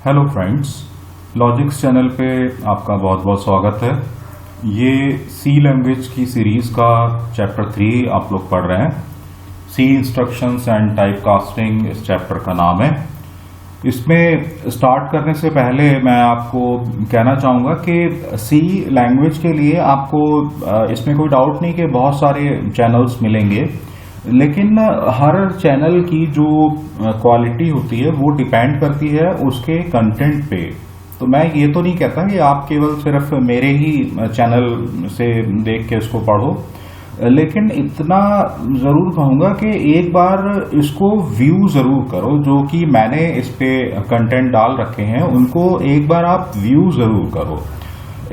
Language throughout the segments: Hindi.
हेलो फ्रेंड्स, लॉजिक्स चैनल पे आपका बहुत बहुत स्वागत है। ये सी लैंग्वेज की सीरीज़ का चैप्टर 3 आप लोग पढ़ रहे हैं। सी इंस्ट्रक्शंस एंड टाइप कास्टिंग इस चैप्टर का नाम है। इसमें स्टार्ट करने से पहले मैं आपको कहना चाहूँगा कि सी लैंग्वेज के लिए आपको इसमें कोई डाउट नहीं कि बहुत सारे चैनल्स मिलेंगे, लेकिन हर चैनल की जो क्वालिटी होती है वो डिपेंड करती है उसके कंटेंट पे। तो मैं ये तो नहीं कहता कि आप केवल सिर्फ मेरे ही चैनल से देख के इसको पढ़ो, लेकिन इतना ज़रूर कहूँगा कि एक बार इसको व्यू ज़रूर करो। जो कि मैंने इस पे कंटेंट डाल रखे हैं उनको एक बार आप व्यू ज़रूर करो।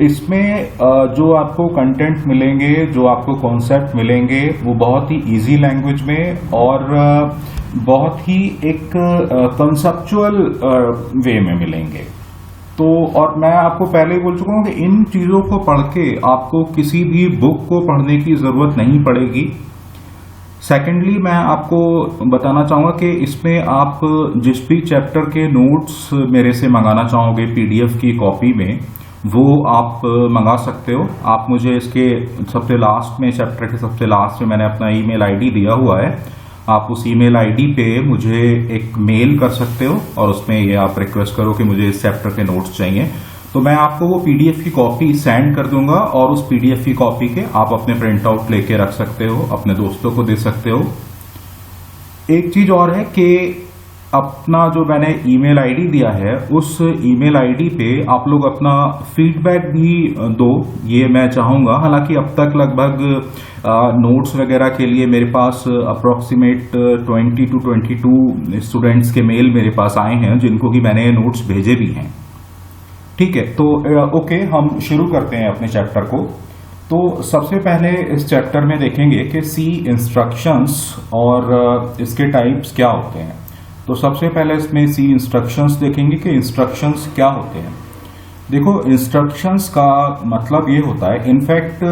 इसमें जो आपको कंटेंट मिलेंगे, जो आपको कॉन्सेप्ट मिलेंगे, वो बहुत ही इजी लैंग्वेज में और बहुत ही एक कंसेप्चुअल वे में मिलेंगे। तो और मैं आपको पहले ही बोल चुका हूँ कि इन चीज़ों को पढ़ के आपको किसी भी बुक को पढ़ने की ज़रूरत नहीं पड़ेगी। सेकेंडली, मैं आपको बताना चाहूँगा कि इसमें आप जिस भी चैप्टर के नोट्स मेरे से मंगाना चाहोगे पीडीएफ की कॉपी में, वो आप मंगा सकते हो। आप मुझे इसके सबसे लास्ट में, चैप्टर के सबसे लास्ट में मैंने अपना ईमेल आईडी दिया हुआ है। आप उस ईमेल आईडी पे मुझे एक मेल कर सकते हो और उसमें ये आप रिक्वेस्ट करो कि मुझे इस चैप्टर के नोट्स चाहिए, तो मैं आपको वो पीडीएफ की कॉपी सेंड कर दूंगा और उस पीडीएफ की कॉपी के आप अपने प्रिंट आउट लेके रख सकते हो, अपने दोस्तों को दे सकते हो। एक चीज और है कि अपना जो मैंने ईमेल आईडी दिया है उस ईमेल आईडी पे आप लोग अपना फीडबैक भी दो, ये मैं चाहूँगा। हालांकि अब तक लगभग नोट्स वगैरह के लिए मेरे पास अप्रोक्सीमेट 20 to 22 स्टूडेंट्स के मेल मेरे पास आए हैं जिनको कि मैंने नोट्स भेजे भी हैं। ठीक है, तो ओके, हम शुरू करते हैं अपने चैप्टर को। तो सबसे पहले इस चैप्टर में देखेंगे कि सी इंस्ट्रक्शंस और इसके टाइप्स क्या होते हैं। तो सबसे पहले इसमें सी इंस्ट्रक्शंस देखेंगे कि इंस्ट्रक्शंस क्या होते हैं। देखो, इंस्ट्रक्शंस का मतलब ये होता है, इनफैक्ट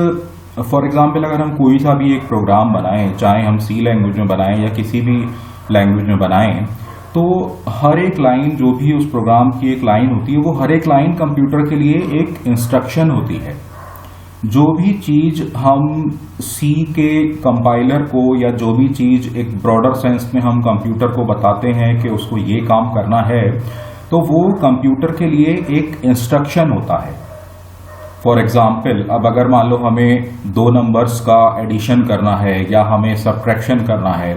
फॉर एग्जांपल अगर हम कोई सा भी एक प्रोग्राम बनाएं, चाहे हम सी लैंग्वेज में बनाएं या किसी भी लैंग्वेज में बनाएं, तो हर एक लाइन, जो भी उस प्रोग्राम की एक लाइन होती है, वो हर एक लाइन कंप्यूटर के लिए एक इंस्ट्रक्शन होती है। जो भी चीज हम सी के कंपाइलर को या जो भी चीज एक ब्रॉडर सेंस में हम कंप्यूटर को बताते हैं कि उसको ये काम करना है, तो वो कंप्यूटर के लिए एक इंस्ट्रक्शन होता है। फॉर एग्जाम्पल, अब अगर मान लो हमें दो नंबर्स का एडिशन करना है या हमें सब्ट्रैक्शन करना है,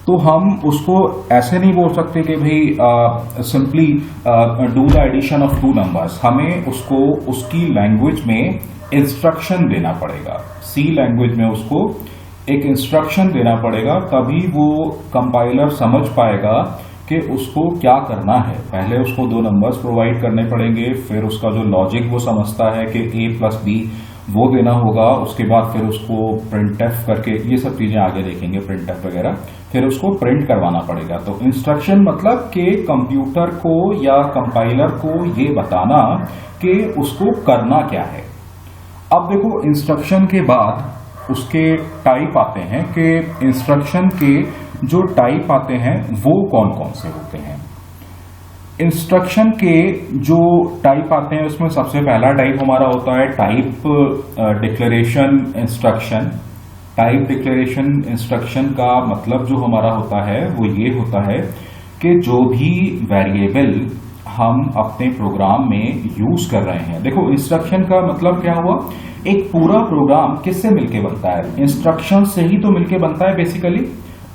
तो हम उसको ऐसे नहीं बोल सकते कि भाई simply do the addition of two numbers. हमें उसको उसकी लैंग्वेज में इंस्ट्रक्शन देना पड़ेगा। सी लैंग्वेज में उसको एक इंस्ट्रक्शन देना पड़ेगा, तभी वो कंपाइलर समझ पाएगा कि उसको क्या करना है। पहले उसको दो नंबर्स प्रोवाइड करने पड़ेंगे, फिर उसका जो लॉजिक वो समझता है कि a+b वो देना होगा, उसके बाद फिर उसको प्रिंटएफ करके, ये सब चीजें आगे देखेंगे, प्रिंटएफ वगैरह, फिर उसको प्रिंट करवाना पड़ेगा। तो इंस्ट्रक्शन मतलब कि कंप्यूटर को या कंपाइलर को ये बताना कि उसको करना क्या है। अब देखो, इंस्ट्रक्शन के बाद उसके टाइप आते हैं कि इंस्ट्रक्शन के जो टाइप आते हैं वो कौन कौन से होते हैं। इंस्ट्रक्शन के जो टाइप आते हैं उसमें सबसे पहला टाइप हमारा होता है type declaration instruction. Type declaration instruction का मतलब जो हमारा होता है वो ये होता है कि जो भी वेरिएबल हम अपने प्रोग्राम में यूज कर रहे हैं। देखो, इंस्ट्रक्शन का मतलब क्या हुआ, एक पूरा प्रोग्राम किससे मिलके बनता है, इंस्ट्रक्शन से ही तो मिलके बनता है बेसिकली।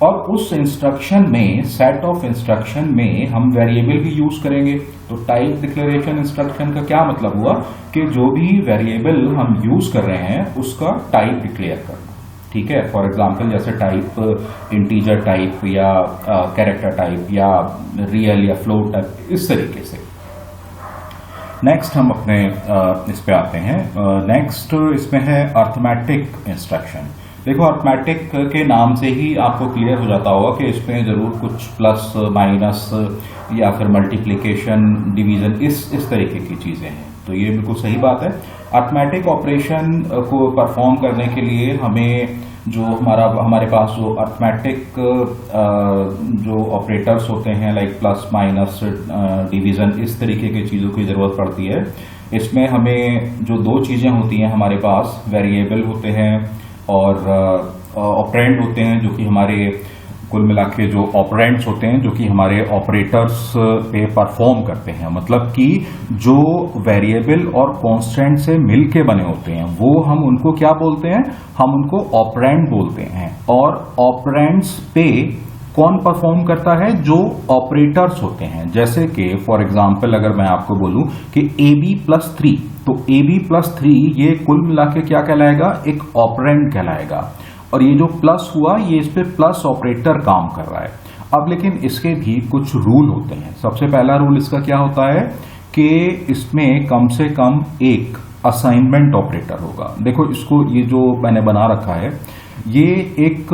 और उस इंस्ट्रक्शन में, सेट ऑफ इंस्ट्रक्शन में हम वेरिएबल भी यूज करेंगे। तो टाइप डिक्लेरेशन इंस्ट्रक्शन का क्या मतलब हुआ कि जो भी वेरिएबल हम यूज कर रहे हैं उसका टाइप डिक्लेयर करना। ठीक है, फॉर एग्जाम्पल जैसे टाइप इंटीजर टाइप या कैरेक्टर टाइप या रियल या फ्लोट टाइप, इस तरीके से। नेक्स्ट हम अपने इस पे आते हैं। नेक्स्ट इसमें है अर्थमेटिक इंस्ट्रक्शन। देखो, अर्थमेटिक के नाम से ही आपको क्लियर हो जाता होगा कि इसमें जरूर कुछ प्लस माइनस या फिर मल्टीप्लिकेशन, डिवीजन, इस तरीके की चीजें हैं। तो ये बिल्कुल सही बात है। अर्थमेटिक ऑपरेशन को परफॉर्म करने के लिए हमें जो हमारे पास जो अर्थमेटिक जो ऑपरेटर्स होते हैं लाइक प्लस माइनस डिवीजन, इस तरीके की चीज़ों की ज़रूरत पड़ती है। इसमें हमें जो दो चीज़ें होती हैं हमारे पास, वेरिएबल होते हैं और ऑपरेंड होते हैं, जो कि हमारे कुल मिला के जो ऑपरेंड्स होते हैं जो कि हमारे ऑपरेटर्स पे परफॉर्म करते हैं। मतलब कि जो वेरिएबल और कांस्टेंट से मिलके बने होते हैं वो हम उनको क्या बोलते हैं, हम उनको ऑपरेंड बोलते हैं। और ऑपरेंड्स पे कौन परफॉर्म करता है, जो ऑपरेटर्स होते हैं। जैसे कि फॉर एग्जांपल अगर मैं आपको बोलूं कि AB+3, तो AB+3 ये कुल मिला के क्या कहलाएगा, एक ऑपरेंड कहलाएगा। और ये जो प्लस हुआ ये इस पे प्लस ऑपरेटर काम कर रहा है। अब लेकिन इसके भी कुछ रूल होते हैं। सबसे पहला रूल इसका क्या होता है कि इसमें कम से कम एक असाइनमेंट ऑपरेटर होगा। देखो इसको, ये जो मैंने बना रखा है ये एक,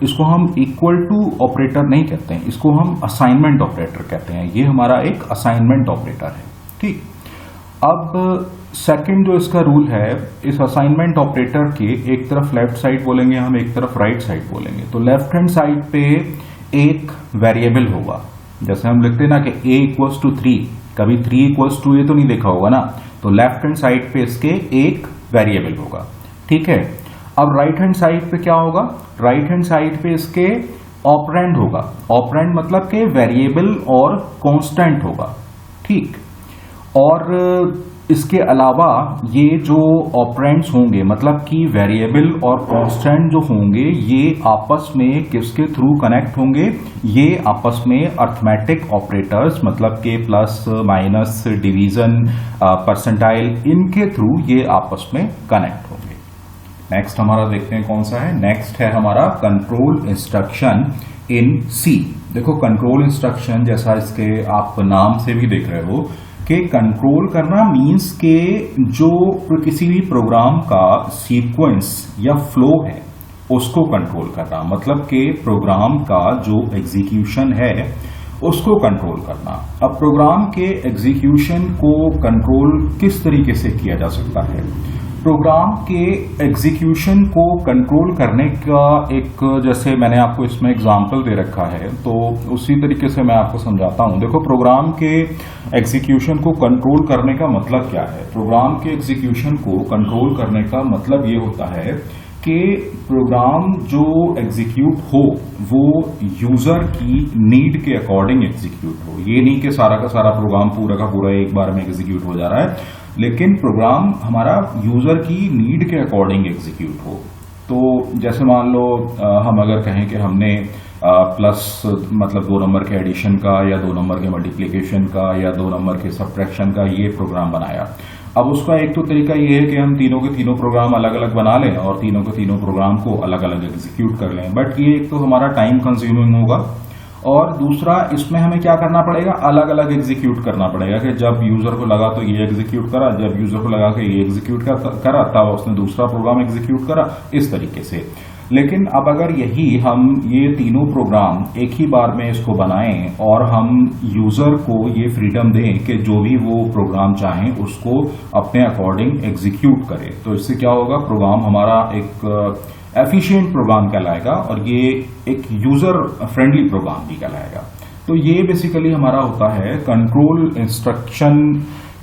इसको हम इक्वल टू ऑपरेटर नहीं कहते हैं, इसको हम असाइनमेंट ऑपरेटर कहते हैं। ये हमारा एक असाइनमेंट ऑपरेटर है, ठीक। अब सेकंड जो इसका रूल है, इस असाइनमेंट ऑपरेटर के एक तरफ लेफ्ट साइड बोलेंगे हम, एक तरफ राइट साइड बोलेंगे। तो लेफ्ट हैंड साइड पे एक वेरिएबल होगा, जैसे हम लिखते हैं ना कि A=3, कभी 3=2 ये तो नहीं देखा होगा ना। तो लेफ्ट हैंड साइड पे इसके एक वेरिएबल होगा, ठीक है। अब राइट हैंड साइड पे क्या होगा, राइट हैंड साइड पे इसके ऑपरेंड होगा। ऑपरेंड मतलब के वेरिएबल और कांस्टेंट होगा, ठीक। और इसके अलावा ये जो ऑपरेंड्स होंगे, मतलब कि वेरिएबल और कांस्टेंट जो होंगे, ये आपस में किसके थ्रू कनेक्ट होंगे, ये आपस में अर्थमेटिक ऑपरेटर्स, मतलब के प्लस माइनस डिवीजन परसेंटाइल, इनके थ्रू ये आपस में कनेक्ट होंगे। नेक्स्ट हमारा देखते हैं कौन सा है। नेक्स्ट है हमारा कंट्रोल इंस्ट्रक्शन इन सी। देखो कंट्रोल इंस्ट्रक्शन, जैसा इसके आप नाम से भी देख रहे हो कि कंट्रोल करना मींस के जो किसी भी प्रोग्राम का सीक्वेंस या फ्लो है उसको कंट्रोल करना, मतलब कि प्रोग्राम का जो एग्जीक्यूशन है उसको कंट्रोल करना। अब प्रोग्राम के एग्जीक्यूशन को कंट्रोल किस तरीके से किया जा सकता है, प्रोग्राम के एग्जीक्यूशन को कंट्रोल करने का एक, जैसे मैंने आपको इसमें एग्जांपल दे रखा है तो उसी तरीके से मैं आपको समझाता हूं। देखो प्रोग्राम के एग्जीक्यूशन को कंट्रोल करने का मतलब क्या है। प्रोग्राम के एग्जीक्यूशन को कंट्रोल करने का मतलब ये होता है कि प्रोग्राम जो एग्जीक्यूट हो वो यूजर की नीड के अकॉर्डिंग एग्जीक्यूट हो। ये नहीं कि सारा का सारा प्रोग्राम पूरा का पूरा एक बार में एग्जीक्यूट हो जा रहा है, लेकिन प्रोग्राम हमारा यूजर की नीड के अकॉर्डिंग एग्जीक्यूट हो। तो जैसे मान लो हम अगर कहें कि हमने प्लस मतलब 2 नंबर के एडिशन का या 2 नंबर के मल्टीप्लिकेशन का या 2 नंबर के सब्ट्रैक्शन का ये प्रोग्राम बनाया। अब उसका एक तो तरीका ये है कि हम तीनों के तीनों प्रोग्राम अलग अलग बना लें और तीनों के तीनों प्रोग्राम को अलग अलग एग्जीक्यूट कर लें, बट ये एक तो हमारा टाइम कंज्यूमिंग होगा और दूसरा इसमें हमें क्या करना पड़ेगा, अलग अलग एग्जीक्यूट करना पड़ेगा कि जब यूजर को लगा तो ये एग्जीक्यूट करा, जब यूजर को लगा कि ये एग्जीक्यूट करा तब उसने दूसरा प्रोग्राम एग्जीक्यूट करा, इस तरीके से। लेकिन अब अगर यही हम ये तीनों प्रोग्राम एक ही बार में इसको बनाएं और हम यूजर को ये फ्रीडम दें कि जो भी वो प्रोग्राम चाहें उसको अपने अकॉर्डिंग एग्जीक्यूट करे, तो इससे क्या होगा, प्रोग्राम हमारा एक एफिशिएंट प्रोग्राम कहलाएगा और ये एक यूजर फ्रेंडली प्रोग्राम भी कहलाएगा। तो ये बेसिकली हमारा होता है कंट्रोल इंस्ट्रक्शन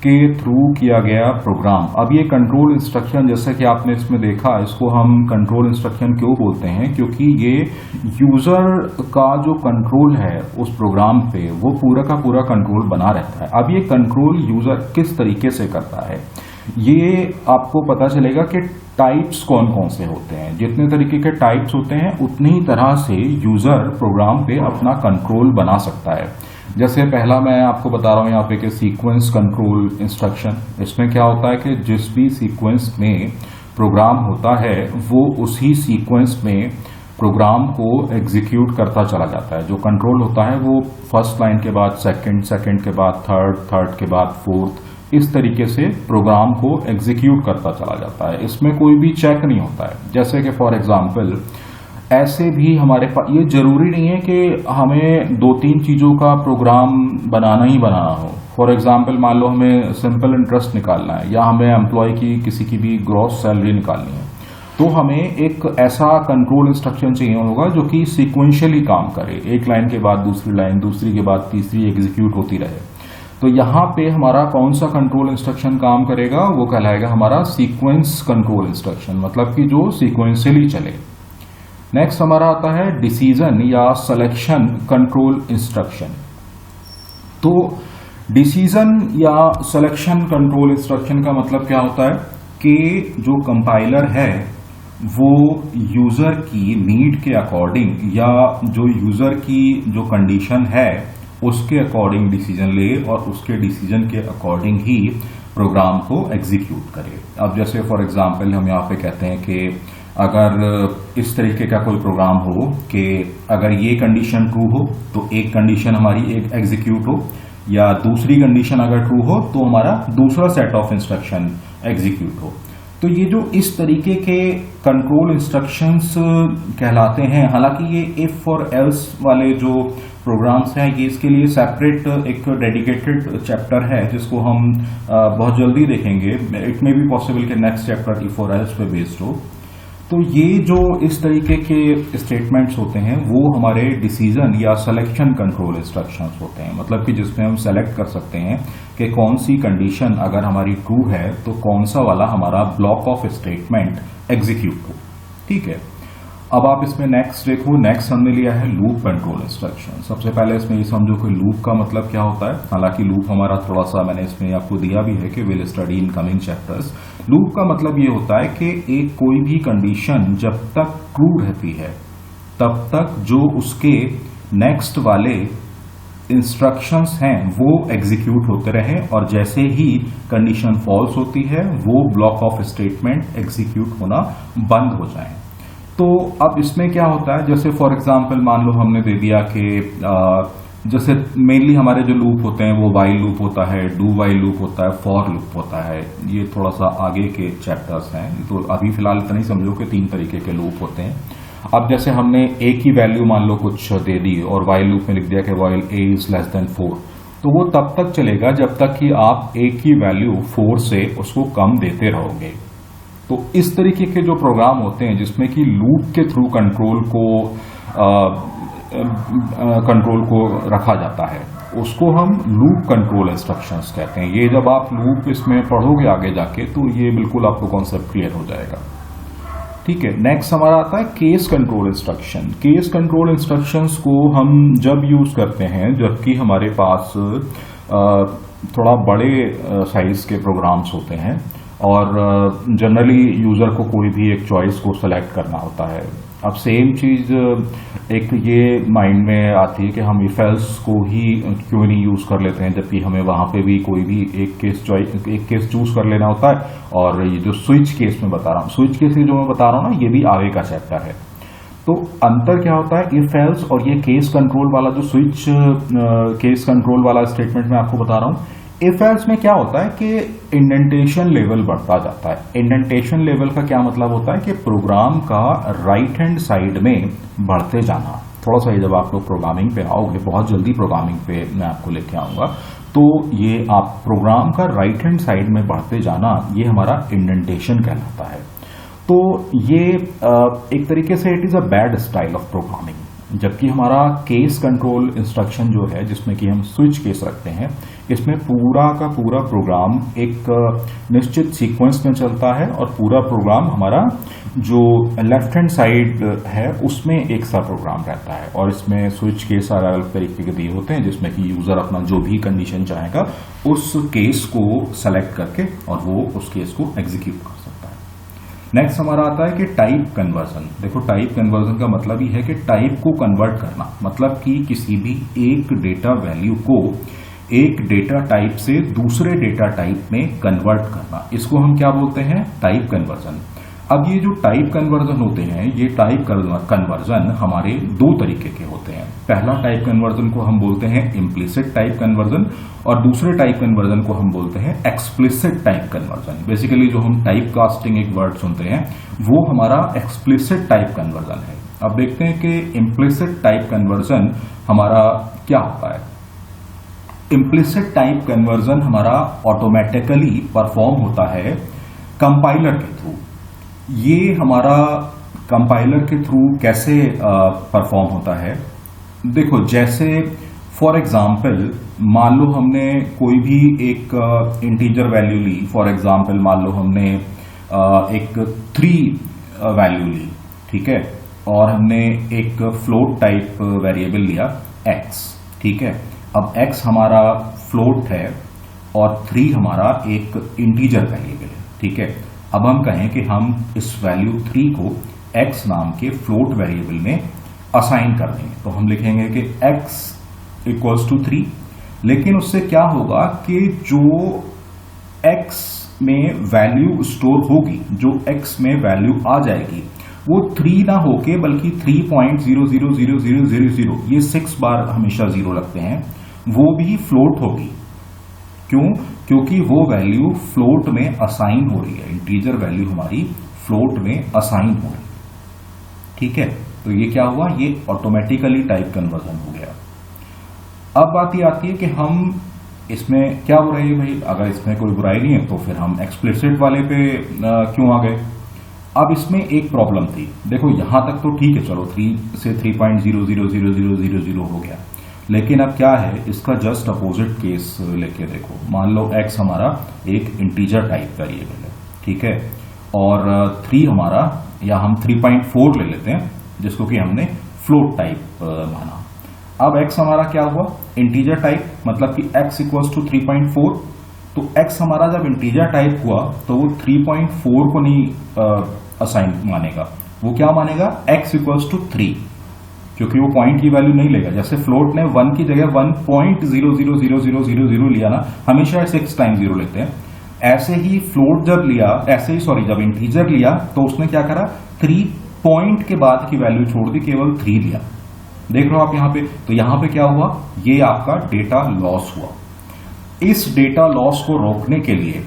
के थ्रू किया गया प्रोग्राम। अब ये कंट्रोल इंस्ट्रक्शन, जैसा कि आपने इसमें देखा, इसको हम कंट्रोल इंस्ट्रक्शन क्यों बोलते हैं, क्योंकि ये यूजर का जो कंट्रोल है उस प्रोग्राम पे वो पूरा का पूरा कंट्रोल बना रहता है। अब ये कंट्रोल यूजर किस तरीके से करता है ये आपको पता चलेगा कि टाइप्स कौन कौन से होते हैं। जितने तरीके के टाइप्स होते हैं उतनी ही तरह से यूजर प्रोग्राम पे अपना कंट्रोल बना सकता है। जैसे पहला मैं आपको बता रहा हूं यहाँ पे कि सीक्वेंस कंट्रोल इंस्ट्रक्शन। इसमें क्या होता है कि जिस भी सीक्वेंस में प्रोग्राम होता है वो उसी सीक्वेंस में प्रोग्राम को एग्जीक्यूट करता चला जाता है। जो कंट्रोल होता है वो फर्स्ट लाइन के बाद सेकंड, सेकंड के बाद थर्ड, थर्ड के बाद फोर्थ, इस तरीके से प्रोग्राम को एग्जीक्यूट करता चला जाता है। इसमें कोई भी चेक नहीं होता है। जैसे कि फॉर एग्जांपल ऐसे भी हमारे पास, ये जरूरी नहीं है कि हमें 2-3 चीजों का प्रोग्राम बनाना ही बनाना हो। फॉर एग्जांपल मान लो हमें सिंपल इंटरेस्ट निकालना है या हमें एम्प्लॉय की किसी की भी ग्रॉस सैलरी निकालनी है, तो हमें एक ऐसा कंट्रोल इंस्ट्रक्शन चाहिए होगा जो कि सीक्वेंशियली काम करे, एक लाइन के बाद दूसरी लाइन, दूसरी के बाद तीसरी एग्जीक्यूट होती रहे। तो यहां पे हमारा कौन सा कंट्रोल इंस्ट्रक्शन काम करेगा, वो कहलाएगा हमारा सीक्वेंस कंट्रोल इंस्ट्रक्शन, मतलब कि जो सीक्वेंशियली चले। नेक्स्ट हमारा आता है डिसीजन या सिलेक्शन कंट्रोल इंस्ट्रक्शन। तो डिसीजन या सिलेक्शन कंट्रोल इंस्ट्रक्शन का मतलब क्या होता है कि जो कंपाइलर है वो यूजर की नीड के अकॉर्डिंग या जो यूजर की जो कंडीशन है उसके अकॉर्डिंग डिसीजन ले और उसके डिसीजन के अकॉर्डिंग ही प्रोग्राम को एग्जीक्यूट करे। अब जैसे फॉर एग्जांपल हम यहाँ पे कहते हैं कि अगर इस तरीके का कोई प्रोग्राम हो कि अगर ये कंडीशन ट्रू हो तो एक कंडीशन हमारी एक एग्जीक्यूट हो, या दूसरी कंडीशन अगर ट्रू हो तो हमारा दूसरा सेट ऑफ इंस्ट्रक्शन एग्जीक्यूट हो। तो ये जो इस तरीके के कंट्रोल इंस्ट्रक्शंस कहलाते हैं। हालांकि ये इफ और एल्स वाले जो प्रोग्राम्स हैं ये इसके लिए सेपरेट एक डेडिकेटेड चैप्टर है जिसको हम बहुत जल्दी देखेंगे। इट मे बी पॉसिबल कि नेक्स्ट चैप्टर इफ और एल्स पे बेस्ड हो। तो ये जो इस तरीके के स्टेटमेंट्स होते हैं वो हमारे डिसीजन या सिलेक्शन कंट्रोल इंस्ट्रक्शंस होते हैं, मतलब कि जिसमें हम सेलेक्ट कर सकते हैं कि कौन सी कंडीशन अगर हमारी ट्रू है तो कौन सा वाला हमारा ब्लॉक ऑफ स्टेटमेंट एग्जीक्यूट हो। ठीक है, अब आप इसमें नेक्स्ट देखो, नेक्स्ट हमने लिया है लूप कंट्रोल इंस्ट्रक्शन। सबसे पहले इसमें ये समझो कि लूप का मतलब क्या होता है। हालांकि लूप हमारा थोड़ा सा मैंने इसमें आपको दिया भी है कि will study in coming chapters. Loop का मतलब ये होता है कि एक कोई भी कंडीशन जब तक ट्रू रहती है तब तक जो उसके नेक्स्ट वाले इंस्ट्रक्शंस हैं वो एग्जीक्यूट होते रहे, और जैसे ही कंडीशन फॉल्स होती है वो ब्लॉक ऑफ स्टेटमेंट एग्जीक्यूट होना बंद हो जाए। तो अब इसमें क्या होता है, जैसे फॉर एग्जांपल मान लो हमने दे दिया कि जैसे मेनली हमारे जो लूप होते हैं वो वाइल लूप होता है, डू वाइल लूप होता है, फॉर लूप होता है। ये थोड़ा सा आगे के चैप्टर्स हैं, तो अभी फिलहाल इतना ही समझो कि 3 तरीके के लूप होते हैं। अब जैसे हमने एक ही वैल्यू मान लो कुछ दे दी और वाइल लूप में लिख दिया कि while a is less than 4, तो वो तब तक चलेगा जब तक कि आप एक ही वैल्यू 4 से उसको कम देते रहोगे। तो इस तरीके के जो प्रोग्राम होते हैं जिसमें कि लूप के थ्रू कंट्रोल को रखा जाता है उसको हम लूप कंट्रोल इंस्ट्रक्शंस कहते हैं। ये जब आप लूप इसमें पढ़ोगे आगे जाके तो ये बिल्कुल आपको कॉन्सेप्ट क्लियर हो जाएगा। ठीक है, नेक्स्ट हमारा आता है case control instruction. Case control instructions को हम जब यूज करते हैं जबकि हमारे पास थोड़ा बड़े साइज के प्रोग्राम्स होते हैं और जनरली यूजर को कोई भी एक चॉइस को सेलेक्ट करना होता है। अब सेम चीज एक ये माइंड में आती है कि हम इफ एल्स को ही क्यों नहीं यूज कर लेते हैं, जबकि हमें वहां पे भी कोई भी एक केस चूज कर लेना होता है। और ये जो स्विच केस में बता रहा हूँ, स्विच केस जो मैं बता रहा हूँ ना, ये भी आगे का चैप्टर है। तो अंतर क्या होता है इफ एल्स और ये केस कंट्रोल वाला जो स्विच केस कंट्रोल वाला स्टेटमेंट मैं आपको बता रहा हूँ। इफ एल्स में क्या होता है कि इंडेंटेशन लेवल बढ़ता जाता है। इंडेंटेशन लेवल का क्या मतलब होता है कि प्रोग्राम का राइट हैंड साइड में बढ़ते जाना। थोड़ा सा जब आप लोग प्रोग्रामिंग पे आओगे, बहुत जल्दी प्रोग्रामिंग पे मैं आपको लेके आऊंगा, तो ये आप प्रोग्राम का राइट हैंड साइड में बढ़ते जाना ये हमारा इंडेंटेशन कहलाता है। तो ये एक तरीके से it is a bad style of programming. जबकि हमारा केस कंट्रोल इंस्ट्रक्शन जो है जिसमें कि हम स्विच केस रखते हैं, इसमें पूरा का पूरा प्रोग्राम एक निश्चित सीक्वेंस में चलता है और पूरा प्रोग्राम हमारा जो लेफ्ट हैंड साइड है उसमें एक सा प्रोग्राम रहता है। और इसमें स्विच केस अलग अलग तरीके के दिए होते हैं जिसमें कि यूजर अपना जो भी कंडीशन चाहेगा उस केस को सेलेक्ट करके और वो उस केस को एग्जीक्यूट कर सकता है। नेक्स्ट हमारा आता है कि टाइप कन्वर्जन। देखो, टाइप कन्वर्जन का मतलब ही है कि टाइप को कन्वर्ट करना, मतलब कि किसी भी एक डेटा वैल्यू को एक डेटा टाइप से दूसरे डेटा टाइप में कन्वर्ट करना, इसको हम क्या बोलते हैं, टाइप कन्वर्जन। अब ये जो टाइप कन्वर्जन होते हैं, ये टाइप कन्वर्जन हमारे 2 तरीके के होते हैं। पहला टाइप कन्वर्जन को हम बोलते हैं इम्प्लिसिट टाइप कन्वर्जन और दूसरे टाइप कन्वर्जन को हम बोलते हैं एक्सप्लिसिट टाइप कन्वर्जन। बेसिकली जो हम टाइप कास्टिंग एक वर्ड सुनते हैं वो हमारा एक्सप्लिसिट टाइप कन्वर्जन है। अब देखते हैं कि इम्प्लिसिट टाइप कन्वर्जन हमारा क्या होता है। इम्प्लिसिट टाइप कन्वर्जन हमारा ऑटोमेटिकली परफॉर्म होता है कंपाइलर के थ्रू। ये हमारा कंपाइलर के थ्रू कैसे परफॉर्म होता है। देखो, जैसे फॉर एग्जाम्पल मान लो हमने कोई भी एक इंटीजर वैल्यू ली, फॉर एग्जाम्पल मान लो हमने एक 3 वैल्यू ली, ठीक है, और हमने एक फ्लोट टाइप वेरिएबल लिया x, ठीक है। अब x हमारा फ्लोट है और 3 हमारा एक इंटीजर वेरिएबल है, ठीक है। अब हम कहें कि हम इस वैल्यू 3 को x नाम के फ्लोट वेरिएबल में असाइन कर देंगे, तो हम लिखेंगे कि x इक्वल्स टू 3। लेकिन उससे क्या होगा कि जो x में वैल्यू स्टोर होगी, जो x में वैल्यू आ जाएगी, वो 3 ना होके बल्कि 3.000000, ये 6 बार हमेशा 0 लगते हैं, वो भी फ्लोट होगी। क्यों? क्योंकि वो वैल्यू फ्लोट में असाइन हो रही है, इंटीजर वैल्यू हमारी फ्लोट में असाइन हो रही है, ठीक है। तो ये क्या हुआ, ये ऑटोमेटिकली टाइप कन्वर्जन हो गया। अब बात ये आती है कि हम इसमें क्या हो रही है भाई, अगर इसमें कोई बुराई नहीं है तो फिर हम एक्सप्लिसिट वाले पे क्यों आ गए। अब इसमें एक प्रॉब्लम थी, देखो यहां तक तो ठीक है, चलो 3 से 3.000000 हो गया, लेकिन अब क्या है, इसका जस्ट अपोजिट केस लेके देखो। मान लो x हमारा एक इंटीजर टाइप वेरिएबल है, ठीक है, और 3 हमारा, या हम 3.4 ले लेते हैं जिसको कि हमने फ्लोट टाइप माना। अब x हमारा क्या हुआ, इंटीजर टाइप, मतलब कि x इक्वल्स टू 3.4। तो x हमारा जब इंटीजर टाइप हुआ तो वो 3.4 को नहीं असाइन मानेगा, वो क्या मानेगा, x इक्वल्स टू 3, क्योंकि वो पॉइंट की वैल्यू नहीं लेगा। जैसे फ्लोट ने 1 की जगह 1.000000 लिया ना, हमेशा 6 टाइम 0 लेते हैं, ऐसे ही फ्लोट जब लिया, जब इंटीजर लिया तो उसने क्या करा, 3 पॉइंट के बाद की वैल्यू छोड़ दी, केवल 3 लिया। देख रहे हो आप यहां पे, तो यहां पे क्या हुआ, ये आपका डेटा लॉस हुआ। इस डेटा लॉस को रोकने के लिए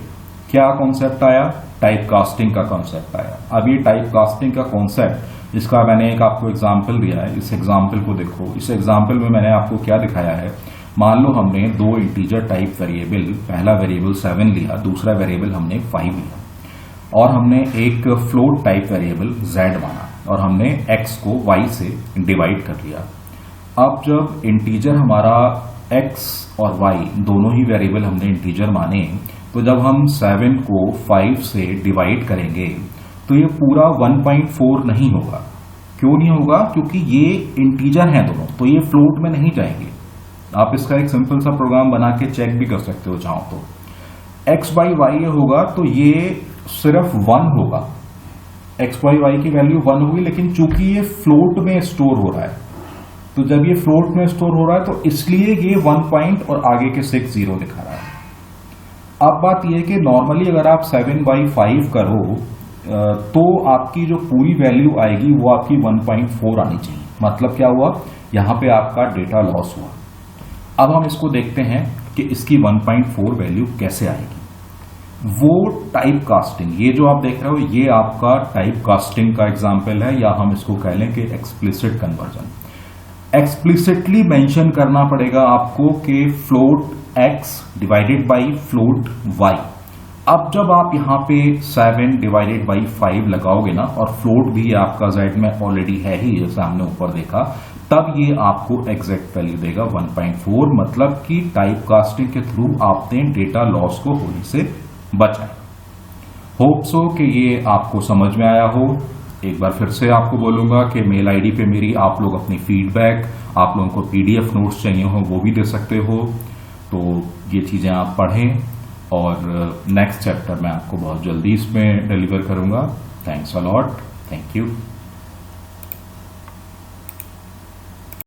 क्या कॉन्सेप्ट आया, टाइप कास्टिंग का कॉन्सेप्ट आया। अब ये टाइप कास्टिंग का कॉन्सेप्ट, इसका मैंने एक आपको एग्जाम्पल दिया है, इस एग्जाम्पल को देखो। इस एग्जाम्पल में मैंने आपको क्या दिखाया है, मान लो हमने 2 इंटीजर टाइप वेरिएबल, पहला वेरिएबल 7 लिया, दूसरा वेरिएबल हमने 5 लिया, और हमने एक फ्लोट टाइप वेरिएबल z माना, और हमने x को y से डिवाइड कर लिया। अब जब इंटीजर हमारा x और y दोनों ही वेरिएबल हमने इंटीजर माने, तो जब हम 7 को 5 से डिवाइड करेंगे तो ये पूरा 1.4 नहीं होगा। क्यों नहीं होगा? क्योंकि ये इंटीजर हैं दोनों, तो ये फ्लोट में नहीं जाएंगे। आप इसका एक सिंपल सा प्रोग्राम बना के चेक भी कर सकते हो चाहो तो। x बाई वाई होगा तो ये सिर्फ 1 होगा, x बाई वाई की वैल्यू 1 होगी, लेकिन चूंकि ये फ्लोट में स्टोर हो रहा है, तो जब ये फ्लोट में स्टोर हो रहा है तो इसलिए ये 1 पॉइंट और आगे के 6 0 दिखा रहा है। अब बात यह है कि नॉर्मली अगर आप 7/5 करो तो आपकी जो पूरी वैल्यू आएगी वो आपकी 1.4 आनी चाहिए। मतलब क्या हुआ, यहां पे आपका डेटा लॉस हुआ। अब हम इसको देखते हैं कि इसकी 1.4 वैल्यू कैसे आएगी। वो टाइप कास्टिंग, ये जो आप देख रहे हो ये आपका टाइप कास्टिंग का एग्जाम्पल है, या हम इसको कह लें कि एक्सप्लिसिट कन्वर्जन। एक्सप्लिसिटली मेंशन करना पड़ेगा आपको कि float x divided by float y। अब जब आप यहां पे 7 डिवाइडेड बाई 5 लगाओगे ना, और फ्लोट भी आपका z में ऑलरेडी है ही, जैसे हमने ऊपर देखा, तब ये आपको एग्जैक्ट वैल्यू देगा 1.4। मतलब कि टाइप कास्टिंग के थ्रू आपने डेटा लॉस को होने से बचाया। होप सो कि ये आपको समझ में आया हो। एक बार फिर से आपको बोलूंगा कि मेल आईडी पे मेरी आप लोग अपनी फीडबैक, आप लोगों को पीडीएफ नोट्स चाहिए हो वो भी दे सकते हो। तो ये चीजें आप पढ़ें, और नेक्स्ट चैप्टर मैं आपको बहुत जल्दी इसमें डिलीवर करूंगा। Thanks a lot, thank you.